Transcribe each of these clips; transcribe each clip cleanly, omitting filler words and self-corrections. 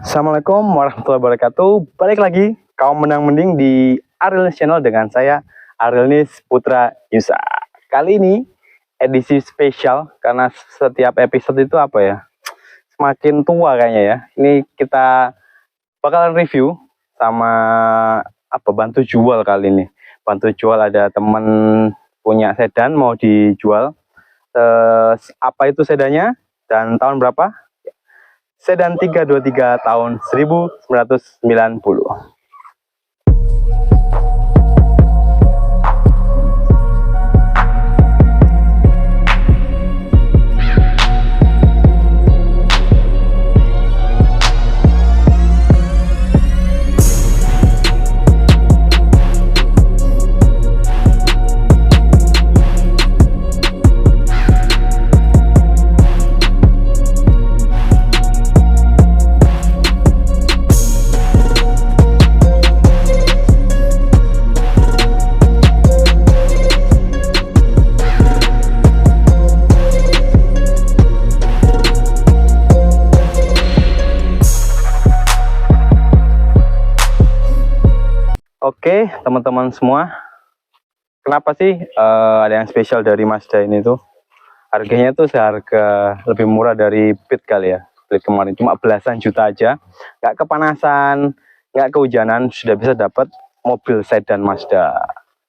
Assalamualaikum warahmatullahi wabarakatuh. Balik lagi kaum menang mending di Ariel Channel dengan saya Arielnis Putra Yusa. Kali ini edisi spesial karena setiap episode itu apa ya, semakin tua kayaknya ya. Ini kita bakalan review sama bantu jual kali ini. Bantu jual, ada temen punya sedan mau dijual. Apa itu sedannya dan tahun berapa? Sedan 323 tahun 1990. Oke, teman-teman semua, kenapa sih ada yang spesial dari Mazda ini tuh? Harganya tuh seharga lebih murah dari Beat kali ya. Beat kemarin cuma belasan juta aja, nggak kepanasan, nggak kehujanan, sudah bisa dapat mobil sedan Mazda.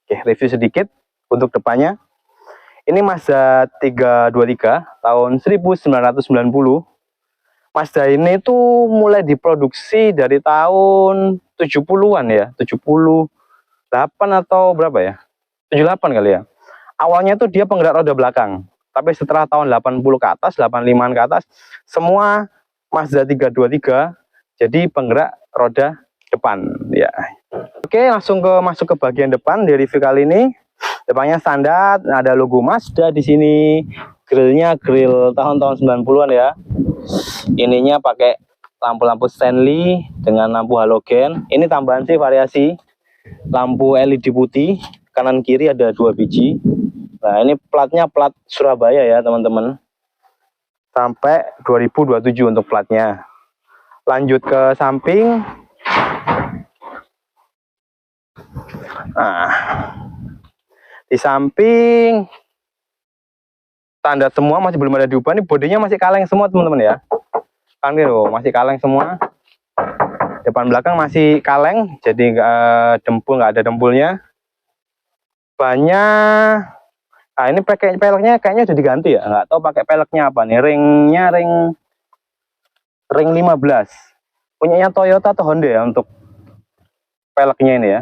Oke, review sedikit untuk depannya. Ini Mazda 323 tahun 1990. Mazda ini tuh mulai diproduksi dari tahun 70-an ya, 78 atau berapa ya? 78 kali ya. Awalnya tuh dia penggerak roda belakang, tapi setelah tahun 80 ke atas, 85 ke atas, semua Mazda 323 jadi penggerak roda depan ya. Oke, langsung masuk ke bagian depan di review kali ini. Depannya standar, ada logo Mazda di sini. Grillnya grill tahun-tahun 90-an ya. Ininya pakai lampu-lampu Stanley dengan lampu halogen. Ini tambahan sih, variasi lampu LED putih, kanan kiri ada 2 biji. Nah, ini platnya plat Surabaya ya teman-teman, sampai 2027 untuk platnya. Lanjut ke samping. Nah, di samping standar semua, masih belum ada diubah. Ini bodinya masih kaleng semua teman-teman ya. Kan gitu, masih kaleng semua. Depan belakang masih kaleng, jadi nggak ada dempulnya. Banyak. Nah, ini pakai peleknya kayaknya udah diganti ya. Nggak tahu pakai peleknya apa nih. Ringnya ring 15. Punyanya Toyota atau Honda ya untuk peleknya ini ya.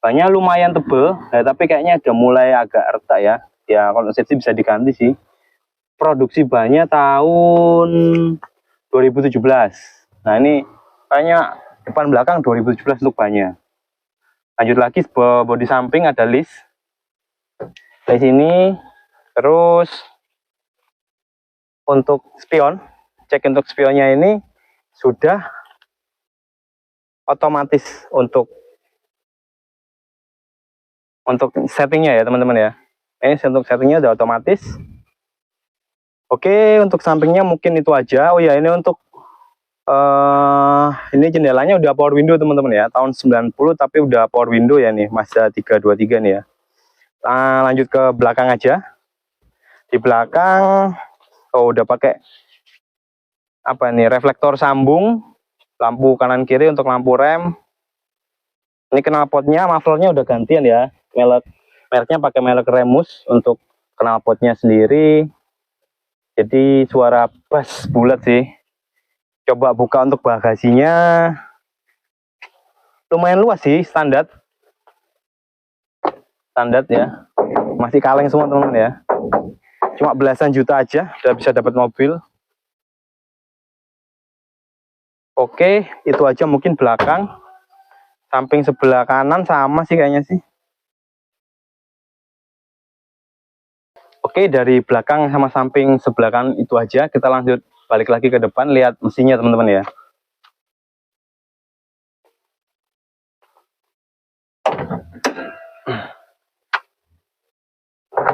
Banyak lumayan tebel, ya, tapi kayaknya udah mulai agak retak ya. Ya kalau safety bisa diganti sih. Produksi bannya tahun 2017. Nah, ini kayaknya depan belakang 2017 untuk bannya. Lanjut lagi, bodi samping ada list di sini. Terus untuk spion, cek untuk spionnya ini sudah otomatis untuk settingnya ya teman-teman ya. Ini untuk settingnya udah otomatis. Oke, untuk sampingnya mungkin itu aja. Oh ya, ini untuk ini jendelanya udah power window teman-teman ya. Tahun 90 tapi udah power window ya nih, Mazda 323 nih ya. Lanjut ke belakang aja. Di belakang udah pakai apa nih, reflektor sambung, lampu kanan kiri untuk lampu rem. Ini knalpotnya, mufflernya udah gantian ya. Mereknya pakai merek Remus untuk knalpotnya sendiri. Jadi suara bass bulat sih. Coba buka untuk bagasinya. Lumayan luas sih, standar ya. Masih kaleng semua teman-teman ya. Cuma belasan juta aja udah bisa dapat mobil. Oke, itu aja mungkin belakang. Samping sebelah kanan sama sih kayaknya sih. Oke, dari belakang sama samping sebelah kanan itu aja. Kita lanjut balik lagi ke depan, lihat mesinnya teman-teman ya.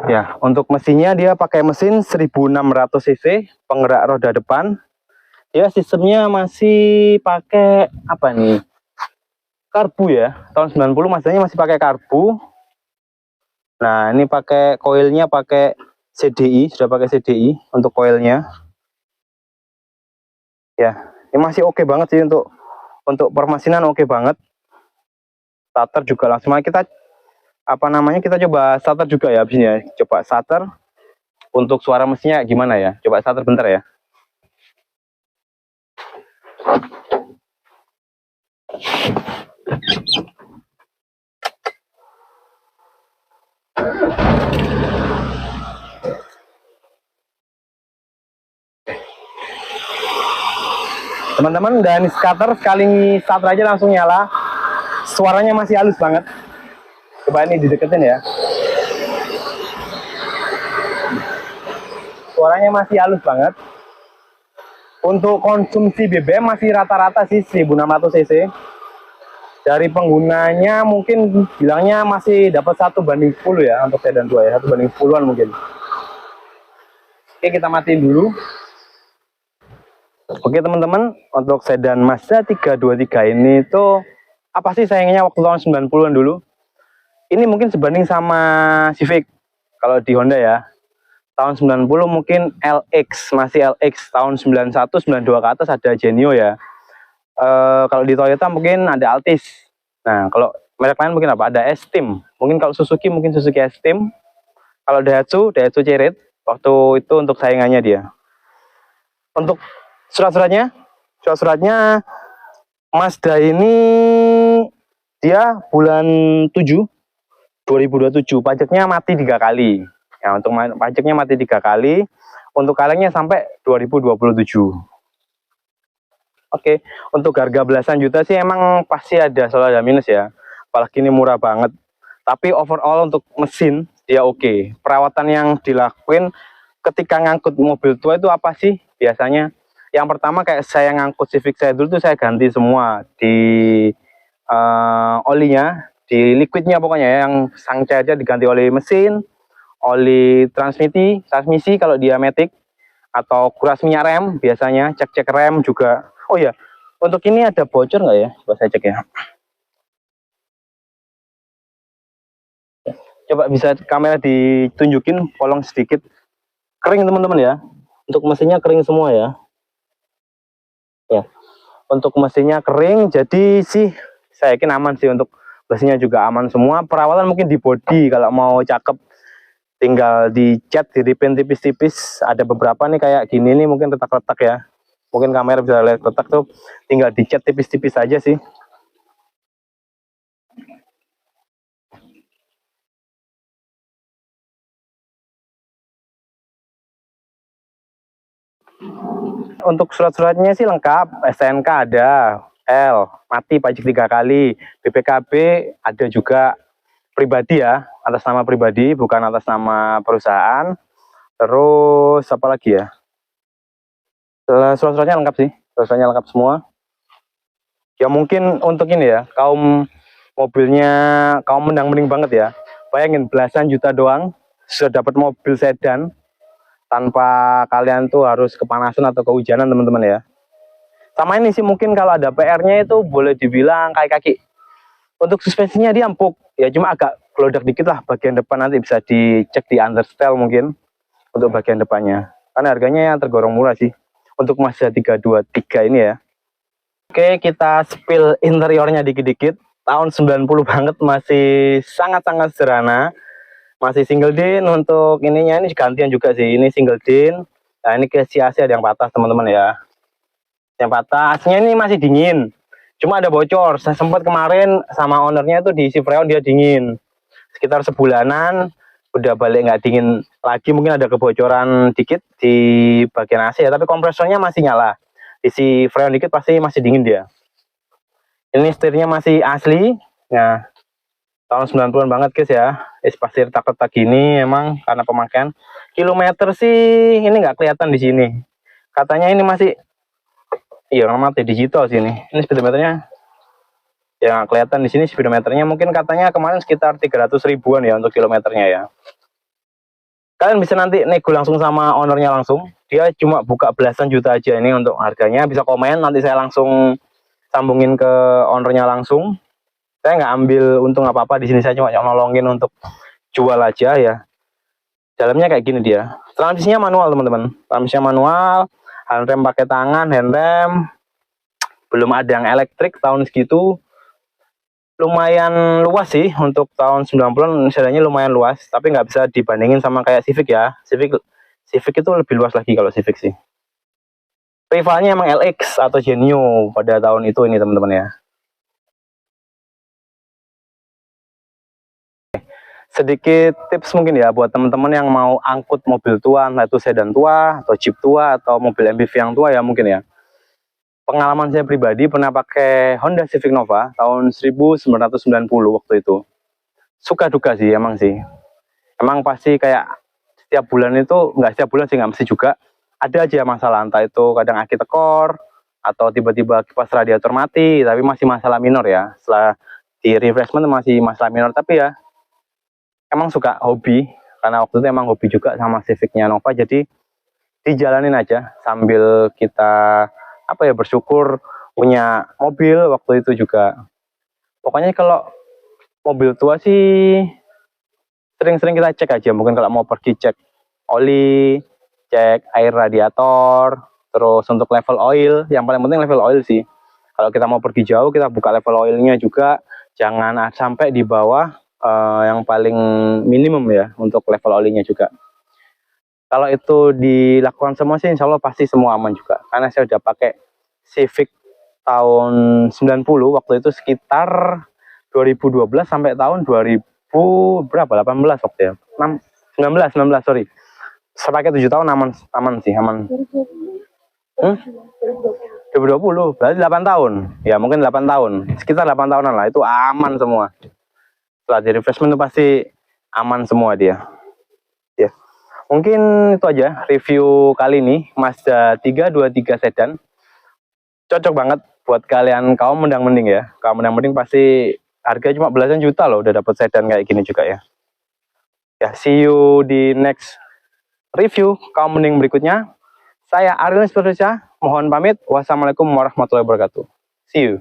Ya, untuk mesinnya dia pakai mesin 1600 cc, penggerak roda depan. Dia sistemnya masih pakai apa nih? Karbu ya. Tahun 90 Mazdanya masih pakai karbu. Nah, ini pakai koilnya pakai CDI, sudah pakai CDI untuk koilnya. Ya, ini masih oke banget sih untuk permesinan oke banget. Starter juga langsung kita kita coba starter juga ya habis ini ya. Coba starter untuk suara mesinnya gimana ya? Coba starter bentar ya. Teman-teman, dan starter sekali starter aja langsung nyala. Suaranya masih halus banget. Coba ini dideketin ya. Suaranya masih halus banget. Untuk konsumsi BBM masih rata-rata sih 1600 cc. Dari penggunanya mungkin bilangnya masih dapat 1:10 ya untuk sedan 2 ya, 1:10-an mungkin. Oke, kita matiin dulu. Oke teman-teman, untuk sedan Mazda 323 ini tuh apa sih sayangnya waktu tahun 90-an dulu? Ini mungkin sebanding sama Civic kalau di Honda ya. Tahun 90 mungkin LX, masih LX. Tahun 91, 92 ke atas ada Genio ya. Kalau di Toyota mungkin ada Altis. Nah, kalau merek lain mungkin apa? Ada S-Team. Mungkin kalau Suzuki mungkin Suzuki S-Team. Kalau Daihatsu Cerit. Waktu itu untuk saingannya dia. Untuk surat-suratnya Mazda ini dia bulan 7 2027 pajaknya mati 3 kali. Ya, untuk pajaknya mati 3 kali. Untuk kalengnya sampai 2027. Oke, untuk harga belasan juta sih emang pasti ada selalu ada minus ya. Apalagi ini murah banget. Tapi overall untuk mesin dia oke. Perawatan yang dilakuin ketika ngangkut mobil tua itu apa sih biasanya? Yang pertama kayak saya ngangkut Civic saya dulu tuh saya ganti semua di olinya, di liquidnya pokoknya ya, yang sang cairnya diganti oli mesin, oli transmisi kalau dia matic, atau kuras minyak rem biasanya, cek-cek rem juga. Oh ya, untuk ini ada bocor nggak ya? Coba saya cek ya. Coba bisa kamera ditunjukin, polong sedikit. Kering teman-teman ya. Untuk mesinnya kering semua ya. Ya, untuk mesinnya kering, jadi sih saya yakin aman sih, untuk mesinnya juga aman semua. Perawatan mungkin di bodi kalau mau cakep tinggal dicat, diripin tipis-tipis. Ada beberapa nih kayak gini nih mungkin retak-retak ya. Mungkin kamera bisa lihat retak tuh, tinggal dicat tipis-tipis aja sih. Untuk surat-suratnya sih lengkap, STNK ada, L, mati pajak 3 kali, BPKB ada juga, pribadi ya, atas nama pribadi, bukan atas nama perusahaan. Terus apa lagi ya? Surat-suratnya lengkap sih, surat-suratnya lengkap semua. Ya mungkin untuk ini ya, kaum mobilnya, kaum mendang-mending banget ya. Bayangin belasan juta doang, sudah dapat mobil sedan, tanpa kalian tuh harus kepanasan atau kehujanan teman-teman ya. Sama ini sih mungkin kalau ada PR-nya itu boleh dibilang kayak kaki. Untuk suspensinya dia empuk, ya cuma agak gelodak dikit lah bagian depan, nanti bisa dicek di understyle mungkin untuk bagian depannya. Karena harganya yang tergolong murah sih untuk Mazda 323 ini ya. Oke, kita spill interiornya dikit-dikit. Tahun 90 banget, masih sangat-sangat sederhana. Masih single din. Untuk ininya ini gantian juga sih, ini single din. Nah, ini ke AC ada yang patah teman-teman ya. Yang patah, AC-nya ini masih dingin. Cuma ada bocor. Saya sempat kemarin sama ownernya itu diisi freon, dia dingin. Sekitar sebulanan, udah balik nggak dingin lagi, mungkin ada kebocoran dikit di bagian AC ya, tapi kompresornya masih nyala. Isi freon dikit pasti masih dingin dia. Ini setirnya masih asli. Nah, tahun 90-an banget guys ya. Pasti retak-retak gini emang karena pemakaian. Kilometer sih ini nggak kelihatan di sini. Katanya ini masih, iya mati digital sini. Ini speedometernya ya kelihatan di sini, speedometernya mungkin katanya kemarin sekitar 300 ribuan ya untuk kilometernya ya. Kalian bisa nanti nego langsung sama ownernya langsung. Dia cuma buka belasan juta aja ini untuk harganya. Bisa komen, nanti saya langsung sambungin ke ownernya langsung. Saya nggak ambil untung apa-apa di sini, saya cuma nolongin untuk jual aja ya. Dalamnya kayak gini dia. Transmisinya manual teman-teman. Transmisinya manual, handrem pakai tangan, handrem. Belum ada yang elektrik tahun segitu. Lumayan luas sih untuk tahun 90-an, sedangnya lumayan luas, tapi nggak bisa dibandingin sama kayak Civic ya. Civic itu lebih luas lagi kalau Civic sih. Rivalnya emang LX atau Genio pada tahun itu ini teman-teman ya. Sedikit tips mungkin ya buat teman-teman yang mau angkut mobil tua, entah itu sedan tua atau Jeep tua atau mobil MPV yang tua ya mungkin ya. Pengalaman saya pribadi pernah pakai Honda Civic Nova tahun 1990 waktu itu. Suka duka sih emang sih. Emang pasti kayak setiap bulan itu, nggak setiap bulan sih, nggak mesti juga, ada aja masalah, entah itu kadang aki tekor atau tiba-tiba kipas radiator mati, tapi masih masalah minor ya. Setelah di refreshment masih masalah minor, tapi ya emang suka hobi, karena waktu itu emang hobi juga sama Civicnya Nova, jadi dijalanin aja sambil kita apa ya, bersyukur punya mobil waktu itu juga. Pokoknya kalau mobil tua sih sering-sering kita cek aja, mungkin kalau mau pergi cek oli, cek air radiator, terus untuk level oil, yang paling penting level oil sih. Kalau kita mau pergi jauh, kita buka level oilnya juga, jangan sampai di bawah yang paling minimum ya untuk level oilnya juga. Kalau itu dilakukan semua sih, insya Allah pasti semua aman juga. Karena saya udah pakai Civic tahun 90, waktu itu sekitar 2012 sampai tahun 2000 berapa? 18 waktu ya. 19 sorry. Saya pakai 7 tahun aman sih, aman. 2020, berarti 8 tahun. Ya mungkin 8 tahun. Sekitar 8 tahunan lah, itu aman semua. Setelah di refreshment itu pasti aman semua dia. Ya. Mungkin itu aja review kali ini Mazda 323 sedan. Cocok banget buat kalian kaum mendang-mending ya. Kaum mendang-mending pasti harga cuma belasan juta loh udah dapat sedan kayak gini juga ya. Ya, see you di next review kaum mending berikutnya. Saya Ariel Inspirasya, mohon pamit. Wassalamualaikum warahmatullahi wabarakatuh. See you.